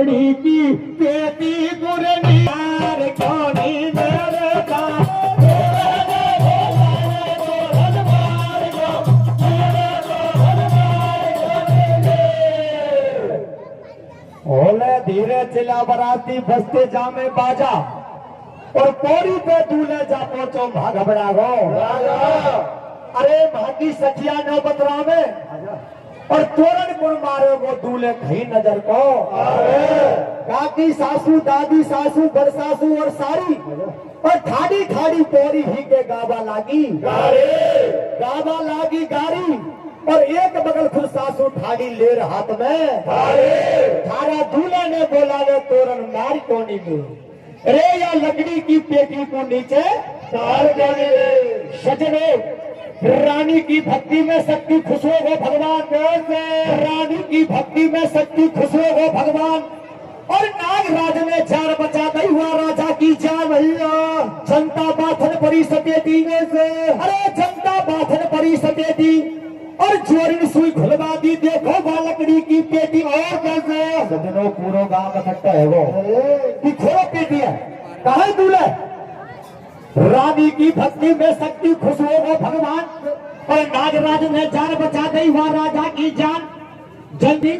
लकड़ी की पेटी गुरनियार कोनी मेरे का ओले धीरे चिल्ला बराती बसते जामे बाजा और पौड़ी पे दूल्हे जा पहुंचो भाग घबरा गो। अरे भागी सखिया न बतरावे और तोरण गुण मारे वो दूल्हे कहीं नजर को। काकी सासू दादी सासू बड़ सासू और सारी और ठाड़ी ठाड़ी पौड़ी ही के गावा लागी गारी और एक बगल खुद सासू ठाड़ी ले हाथ में थारा दूल्हे ने बोला ले तोरण मार कोनी में रे या लकड़ी की पेटी को नीचे तार जाने दे। सजने रानी की भक्ति में शक्ति खुश हो भगवान कैसे रानी की भक्ति में शक्ति खुश हो भगवान और नागराज ने जान बचा दी हुआ राजा की जान भैया जनता बाथन परी सतेती से अरे जनता बाथन परी सतेती और जोरी सुई खुलवा दी देखो वह लकड़ी की पेटी और कैसे सजनों पूरा गांव इकट्ठा है वो कि खोलो पेटी है कहा दूल्हे रानी की भक्ति में शक्ति खुश हो भगवान और नागराज ने जान बचा दी वह राजा की जान जल्दी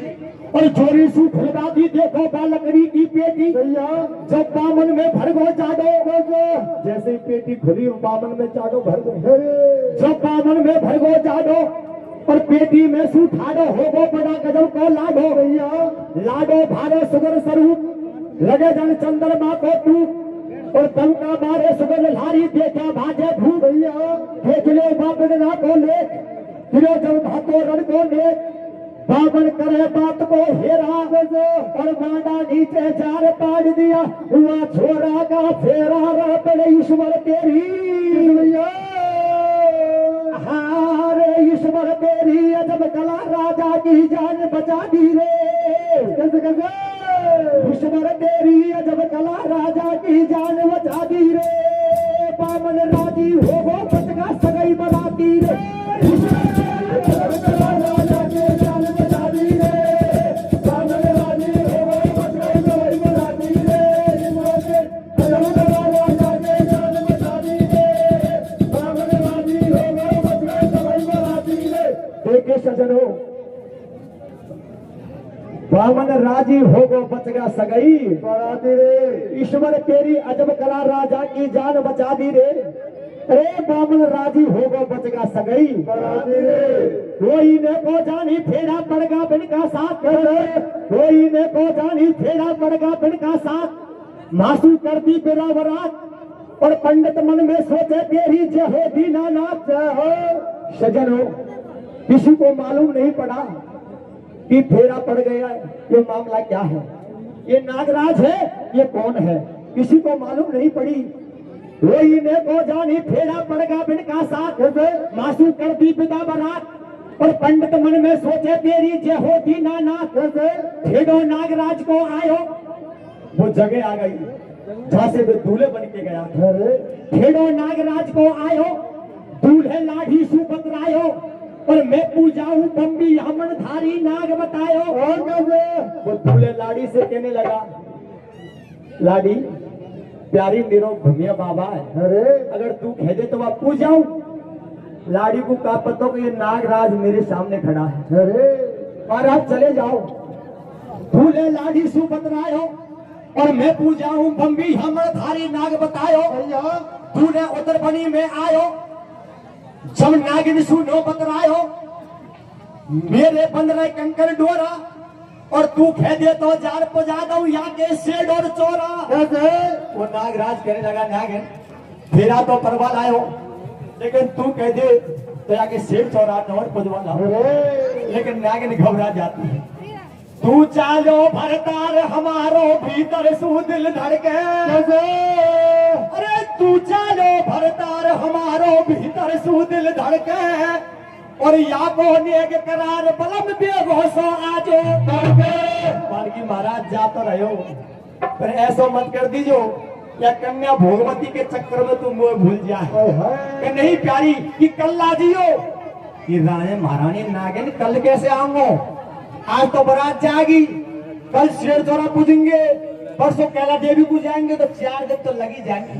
और जोरी सुई खुलवा दी देखो वह लकड़ी की पेटी जब बामन में भर गो चाडो जैसे ही पेटी खुली बामन में चाडो भर गो जब बामन में भर गो चाडो और पेटी में सुठाडो हो गो बड़ा गजब को लाडो भैया लाडो भारो सुगर स्वरूप लगे जन चंद्रमा को तू और दंका मारे सुगर लारी देखा भाजे भू भैया देख ले बाबना को ले फिरो जब भातो रण को ले बाबन करे बात को हेरा और मांडा नीचे चार पाड़ दिया हुआ छोरा का फेरा रे ईश्वर तेरी भैया हारे ईश्वर तेरी अजब कला राजा की जान बचा दी रे ईश्वर तेरी अजब कला राजा की जान बचा दी रे बामन राजी हो गो बचगा सगई बनाती रे राजा की जान बचा दी रे बामन राजी हो गो बचगा सगई बनाती रे सजनो बामन राजी हो गो बचगा सगई बराती रे ईश्वर तेरी अजब कला राजा की जान बचा दी रे अरे बामन राजी हो गो बचगा सगई बराती रे कोई ने को जानी फेरा पड़गा बिनका साथ कोई ने को जानी फेरा पड़गा बिनका साथ मासू कर दी बेरा बरात और पंडित मन में सोचे तेरी जय हो दीनानाथ जय हो सजनो किसी को मालूम नहीं पड़ा कि फेरा पड़ गया है ये मामला क्या है ये नागराज है ये कौन है किसी को मालूम नहीं पड़ी वही ने को जानी फेरा पड़गा बिनका साथ मासू कर दी पिता बरात और पंडित मन में सोचे तेरी जय हो दीनानाथ भेड़ो नागराज को आयो वो जगह आ गई जहां से वे दूल्हे बन के गया भेड़ो नागराज को आयो दूल्हे लाठी सुपतरायो और मैं पूजाऊं बम्बी हमन धारी नाग बतायो और वो दूल्हे लाड़ी से कहने लगा लाड़ी प्यारी मेरो भूमिया बाबा है अगर तू कह दे तो वह पूजाऊं लाड़ी को कहा पता कि ये नागराज मेरे सामने खड़ा है और आप चले जाओ दूल्हे लाड़ी सुपतरायो और मैं पूजाऊं बम्बी हमन धारी नाग बतायो दूल्हे उतर बनी में आयो जब नागिन सुनो बतरायो मेरे बंद रहे कंकर डोरा और तू कह दे तो जार पजा दो यहाँ के शेड और चोरा वो नागराज कहने लगा नागिन फेरा तो परवा लायो लेकिन तू कह दे तो यहाँ के शेड चोरा नौर पजवा लाओ लेकिन नागिन घबरा जाती है तू चालो भरतार हमारो भीतर सू दिल धड़के अरे तू चालो भरतार हमारो भीतर सू दिल धड़के और या को नेक करार बलम बेहोशो आजो पालकी महाराज जाता रहो पर ऐसा मत कर दीजो या कन्या भोगवती के चक्कर में तुम वो भूल जाए नहीं प्यारी कि कल लाजियो कि राणे महारानी नागिन कल कैसे आऊंगो आज तो बारात जाएगी कल शेर चौरा पूजेंगे, परसों कैला देवी पूजाएंगे, तो 4 दिन तो लग ही जाएंगे।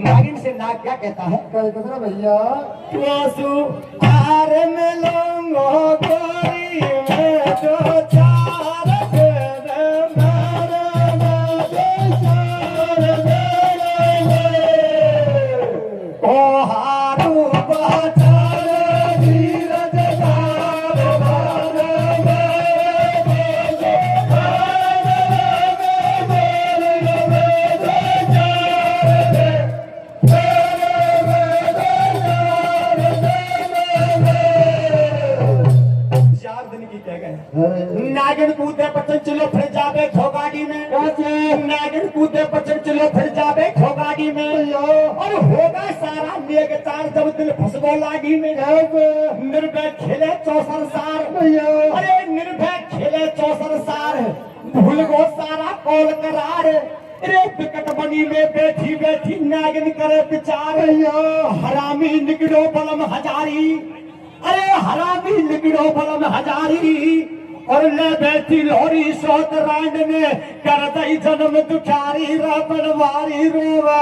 नागिन से नाग क्या कहता है? कहता भैया आर में लोंगो गोरी में जो 4 दिन ओ हारू बचार धीरज नागिन कूदे पचन चलो फिर जावे घोगाड़ी में, नागिन कूदे पचन चलो फिर जावे घोगाड़ी में, और होगा सारा नेग चार जब दिल फसगो लागी में। निर्भय खेले 64 सार, अरे निर्भय खेले 64 सार, भूल गो सारा कौल करार। अरे विकट बनी में बैठी बैठी नागिन करे विचार, हरामी निकलो बलम हजारी, अरे हरामी निकलो बलम हजारी, और ले बैठी लोरी सोत रांड में कर दई जन्म दुखारी बनवारी रोवा।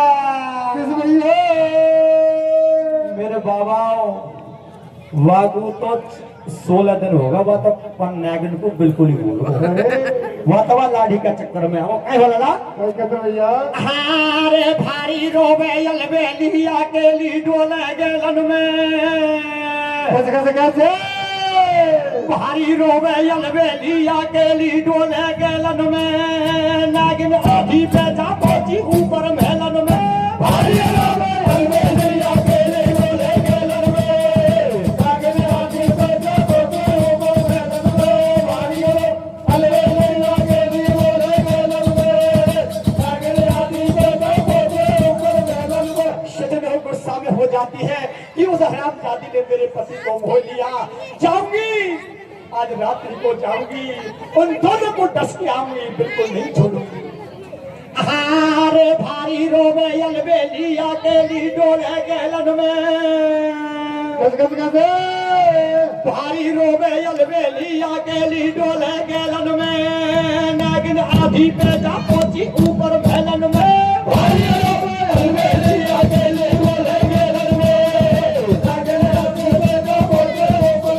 मेरे बाबा वागू तो 16 दिन होगा, वह तो पर नागिन को बिल्कुल ही बोलो वह तो लाठी का चक्कर में हो कहीं वाला भैया हारे भारी रोवे अलबेली अकेली डोले गेलन में, कैसे भारी रोवे अलबेली अकेली डोले गेलन में, नागिन आधी पे जा पहुंची ऊपर महलन में। भारी रोवे अलबेली अकेली डोले गेलन में, नागिन आधी पे जा पहुंची ऊपर महलन में। भारी रोवे अलबेली अकेली डोले गेलन में, नागिन आधी पे जा पहुंची ऊपर महलन में। सजन गुस्सा में हो जाती है कि उस हरामजादी ने मेरे पति को मोह लिया, जाऊंगी आज रात्रि को जाऊंगी, उन दोनों को डस के आऊंगी, बिल्कुल नहीं छोड़ूंगी। हारे भारी रोवे अलबेली अकेली डोले गेलन में, भारी रोवे अलबेली अकेली डोले गेलन में, नागिन आधी पे जा पहुंची ऊपर महलन में। भारी रोवे अलबेली अकेली डोले गेलन में, नागिन आधी पे जा पहुंची ऊपर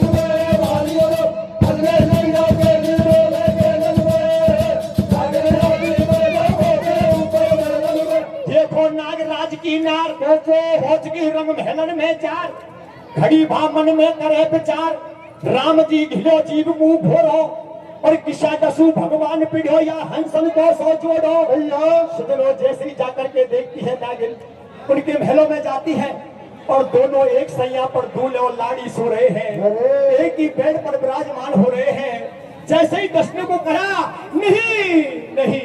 महलन में। भारी रोवे अलबेली अकेली डोले गेलन में, नागिन आधी पे जा पहुंची ऊपर महलन में। देखो नागराज की नार कैसे पहुंच गई रंग महलन में चार, घड़ी भामन में करे विचार, राम जी घिलो जीव मुंह भोरो, और किसा दसु भगवान पिढ़ो या हंसन को सो जोड़ो। सुनो जैसे ही जाकर के देखती है नागिन, उनके महलों में जाती है, और दोनों एक सैया पर दूल्हे और लाड़ी सो रहे हैं, एक ही बेड पर विराजमान हो रहे हैं। जैसे ही दसने को कहा नहीं नहीं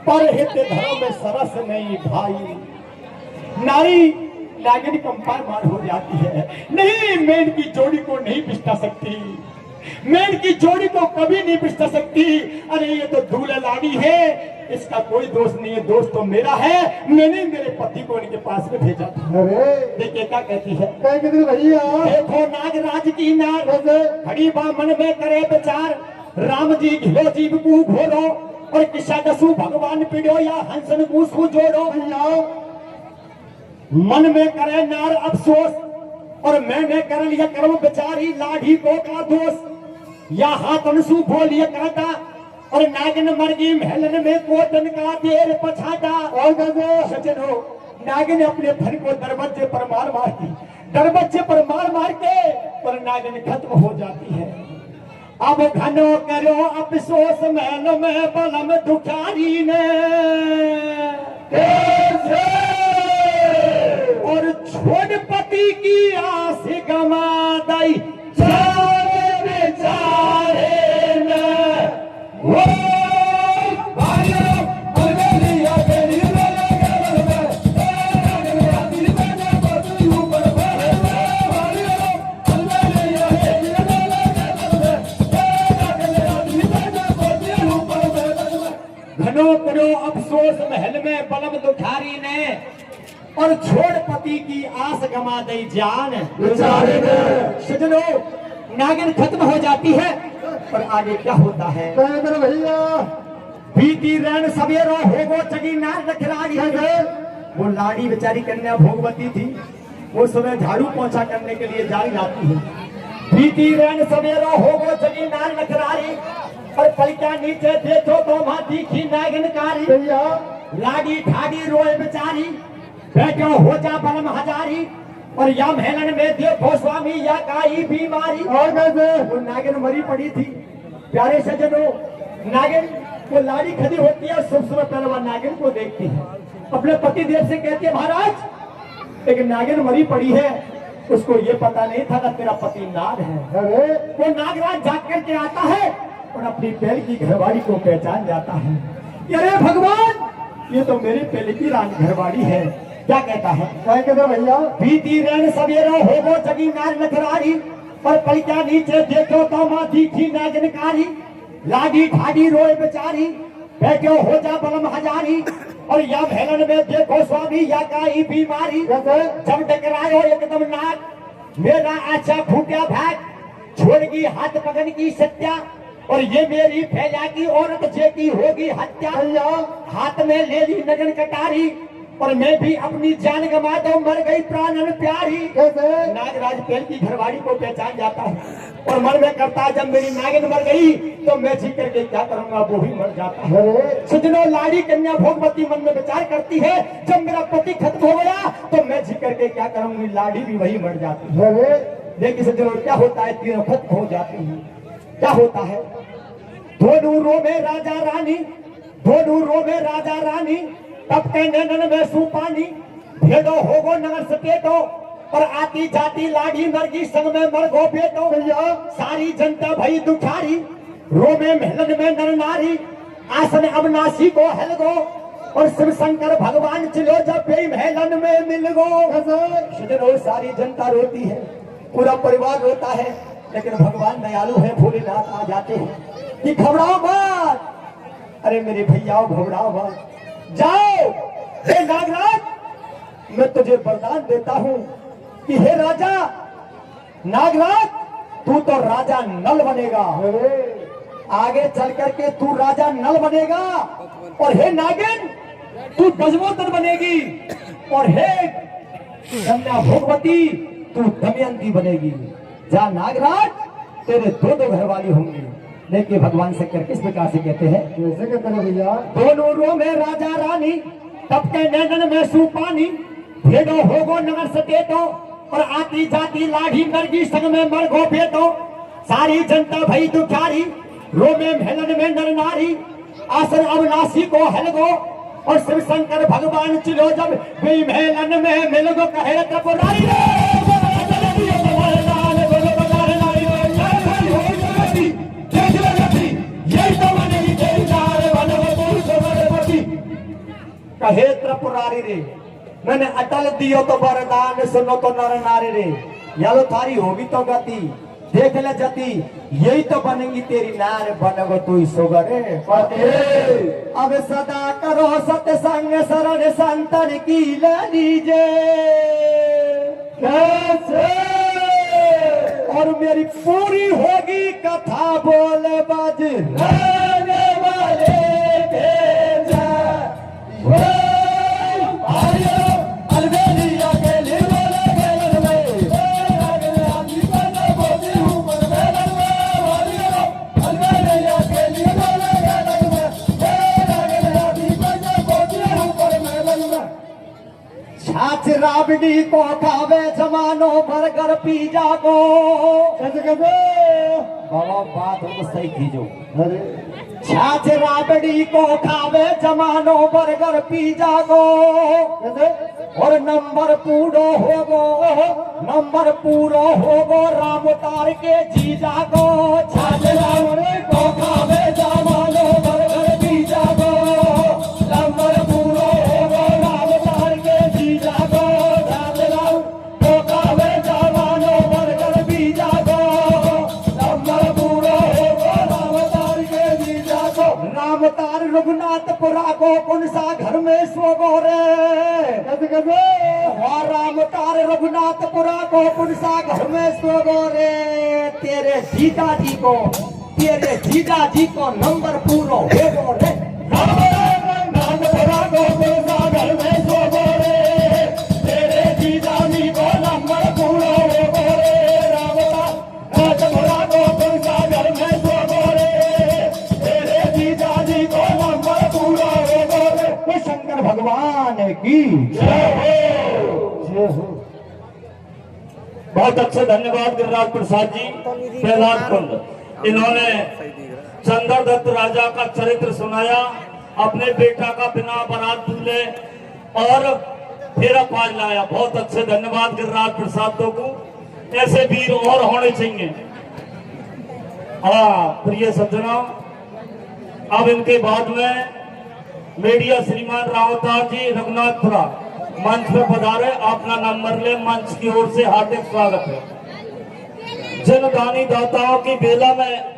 पर हित धर्म में सरस नहीं भाई, नारी नागिन कंपायमान हो जाती है। नहीं मैं इनकी जोड़ी को नहीं पिसता सकती, मैं इनकी जोड़ी को कभी नहीं पिसता सकती। अरे ये तो दूल्हा लाड़ी है, इसका कोई दोष नहीं है, दोष तो मेरा है, मैंने मेरे पति को इनके पास में भेजा था। देखिए क्या कहती है भैया देखो नागराज की नार खड़ी मन में करे विचार, राम जी घिलो जीव को घोरो, और किसा दसु भगवान पिड़ो या हंसन को जोड़ो। मन में करे नार अफसोस, और मैंने कर लिया कर्म बेचारी लाठी को का दोष, या हाथ अनसु बोलिए कहता, और नागिन मरगी महलन में कोटन का देर पछाता। और सजन हो नागिन अपने फन को दरवाजे पर मार मारती, दरवाजे पर मार मार के पर नागिन खत्म हो जाती है। अब घनो करो अफसोस महल में बलम दुखारी ने, और छोड़ पति की आस गमा दई बेचारे ने। वो घनो करो अफसोस महल में बलम दुखारी ने, और छोड़ पति की आस गमा दई जान। सजनो नागिन खत्म हो जाती है, और आगे क्या होता है? कहकर भैया बीती रैन सवेरा होगो जगी नार रखलाड़ी। वो लाड़ी बेचारी कन्या भोगवती थी, वो सुबह झाड़ू पोछा करने के लिए जाई जाती है। बीती रैन सवेरा होगो जगी नार रखलाड़ी, और पलका नीचे देखो तो मां दिखी नागिनकारी। भैया लाड़ी ठाड़ी रोए बेचारी, बैठो हो जा बलम हजारी, और या महलन में देखो स्वामी या काई बीमारी। और कैसे? वो नागिन मरी पड़ी थी। प्यारे सज्जनों, नागिन वो लाड़ी खड़ी होती है, सुबह सुबह पहले वह नागिन को देखती है, अपने पति देव से कहती है महाराज एक नागिन मरी पड़ी है। उसको ये पता नहीं था कि तेरा पति नाग है। अरे वो नागराज जाग करके आता है और अपनी पहले की घरवाली को पहचान जाता है। अरे भगवान, ये तो मेरी पहले की रानी घरवाली है। क्या कहता है? कहकर भैया बीती रैन सवेरा होगो जगी नार नखरारी, पर पलका नीचे देखो तो मां दिखी नागिनकारी। लाड़ी ठाड़ी रोए बेचारी, बैठो हो जा बलम हजारी, और या महलन में देखो स्वामी या काई बीमारी। कैसे? जब टकरायो एकदम नाग, मेरा अच्छा फूटा भाग, छोड़गी हाथ पकड़ की सत्या, और ये मेरी फैला की औरत जेती होगी हत्या। भैया हाथ में ले ली नगन कटारी, और मैं भी अपनी जान गंवा दो मर गई प्राणन प्यारी। कैसे? नागराज पहल की घरवाली को पहचान जाता है और मन में करता है जब मेरी नागिन मर गई तो मैं जी करके क्या करूंगा, वो भी मर जाता है। अरे सजनों, लाड़ी कन्या भोगवती मन में विचार करती है जब मेरा पति खत्म हो गया तो मैं जी करके क्या करूंगी, लाड़ी भी वही मर जाती है। अरे लेकिन सजनों क्या होता है, तीनों खत्म हो जाती है। क्या होता है? दोनों रो में राजा रानी, दोनों रो में राजा रानी, तब के नैनन में सुपानी, भेदो होगो नगर सपेटो, और आती जाती लाड़ी मरगी संग में मरगो बेटो। भैया सारी जनता भई दुखारी, रो में महलन में नर नारी, आसन अविनाशी को हलगो, और शिव शंकर भगवान चलो जब बे महलन में मिल गो। सजनों, सारी जनता रोती है, पूरा परिवार रोता है, लेकिन भगवान दयालु है, भोलेनाथ आ जाते हैं कि घबराओ मत। अरे मेरे भैयाओ घबराओ मत, जाओ। हे नागराज, मैं तुझे वरदान देता हूं कि हे राजा नागराज, तू तो राजा नल बनेगा। अरे आगे चल करके तू राजा नल बनेगा, और हे नागिन तू गजमोदर बनेगी, और हे कन्या भोगवती तू दमयंती बनेगी। जा नागराज, तेरे दो दो घरवाली होंगी। लेकिन भगवान शंकर किस प्रकार से कहते हैं? कैसे कहते हैं भैया? दोनों रो में राजा रानी, तब के नैनन में सुपानी, भेदो होगो नगर सतेतो, और आती जाती लाठी मरगी संग में मरगो बेटो। सारी जनता भई दुखारी, रो में महलन में नर नारी, आसन अविनाशी को हलगो, और शिव शंकर भगवान चिलो जब वे महलन में मिलगो। कहे त्रिपुरारी कहे त्रिपुरारी रे, मैंने अटल दियो तो वरदान, सुनो तो नर नारी रे, यालो थारी होगी तो गति, देख ले जति, यही तो बनेगी तेरी नार, बनगो तू सोगरे पते। अब सदा करो सत्संग शरण संतन की लीजे। कैसे? और मेरी पूरी होगी कथा बोल बाज रहने वाले भेजा। छाछ राबड़ी को खावे जमानो बर्गर पिज्जा को। कैसे कैसे? बाबा बात हमको सही कीजो। अरे छाछ राबड़ी को खावे जमानो बर्गर पिज्जा को, कैसे? और नंबर पूरो होगो, नंबर पूरो होगो राम तार के जीजा को। छाछ राबड़ी को खावे जमानो बर्गर पिज्जा को, नंबर पूरो होगो राम तार के जीजा को। छाछ राबड़ी को खावे जमानो बर्गर पिज्जा को, नंबर पूरो होगो राम तार के जीजा को। राम तार रघुनाथपुरा को कौन सा घर में सोगो रे। कैसे कैसे? और राम तार रघुनाथपुरा को कौन सा घर में सोगो रे। तेरे सीता जी को तेरे जीजा जी को नंबर पूरा हो रे। शंकर भगवान की जय हो। बहुत अच्छे धन्यवाद गिरिराज प्रसाद जी प्रहलाद कुंड। इन्होंने चंद्र दत्त राजा का चरित्र सुनाया, अपने बेटा का बिना बारात दूल्हे और फेरा पाज लाया। बहुत अच्छे धन्यवाद गिरिराज प्रसाद को। ऐसे वीर और होने चाहिए। हाँ प्रिय सज्जनों, अब इनके बाद में मीडिया श्रीमान रावतार जी रघुनाथपुरा मंच पे पधारे। अपना नंबर ले, मंच की ओर से हार्दिक स्वागत है। जन दानी दाताओं की बेला में